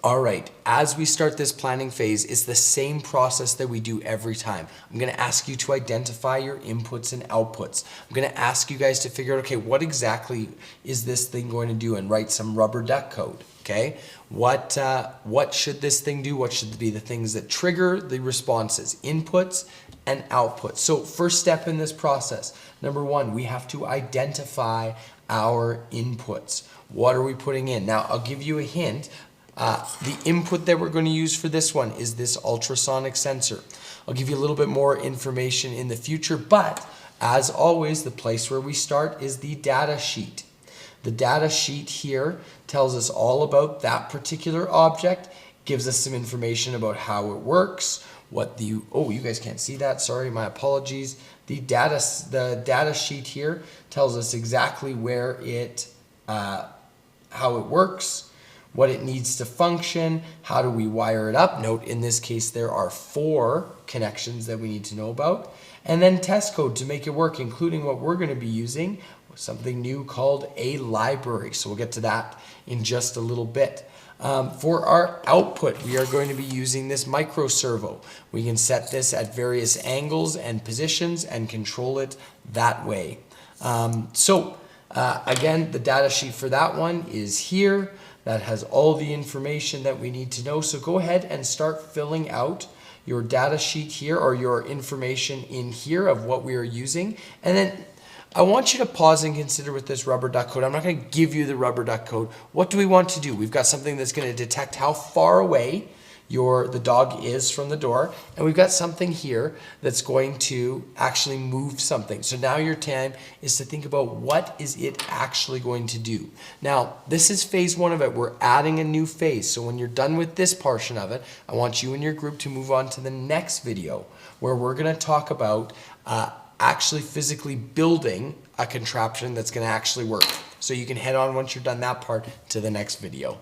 All right, as we start this planning phase, it's the same process that we do every time. I'm gonna ask you to identify your inputs and outputs. I'm gonna ask you guys to figure out, okay, what exactly is this thing going to do, and write some rubber duck code, okay? What should this thing do? What should be the things that trigger the responses, inputs and outputs? So first step in this process, number one, we have to identify our inputs. What are we putting in? Now, I'll give you a hint. The input that we're going to use for this one is this ultrasonic sensor. I'll give you a little bit more information in the future, but as always, the place where we start is the data sheet. The data sheet here tells us all about that particular object, gives us some information about how it works, oh, you guys can't see that, sorry, my apologies. The data sheet here tells us exactly where how it works, what it needs to function, how do we wire it up. Note in this case there are 4 connections that we need to know about, and then test code to make it work, including what we're going to be using, something new called a library. So we'll get to that in just a little bit. For our output, we are going to be using this micro servo. We can set this at various angles and positions and control it that way. Again, the data sheet for that one is here. That has all the information that we need to know. So go ahead and start filling out your data sheet here, or your information in here of what we are using. And then I want you to pause and consider with this rubber duck code. I'm not going to give you the rubber duck code. What do we want to do? We've got something that's going to detect how far away the dog is from the door, and we've got something here that's going to actually move something. So now your time is to think about what is it actually going to do. Now, this is phase 1 of it. We're adding a new phase. So when you're done with this portion of it, I want you and your group to move on to the next video, where we're going to talk about actually physically building a contraption that's going to actually work. So you can head on, once you're done that part, to the next video.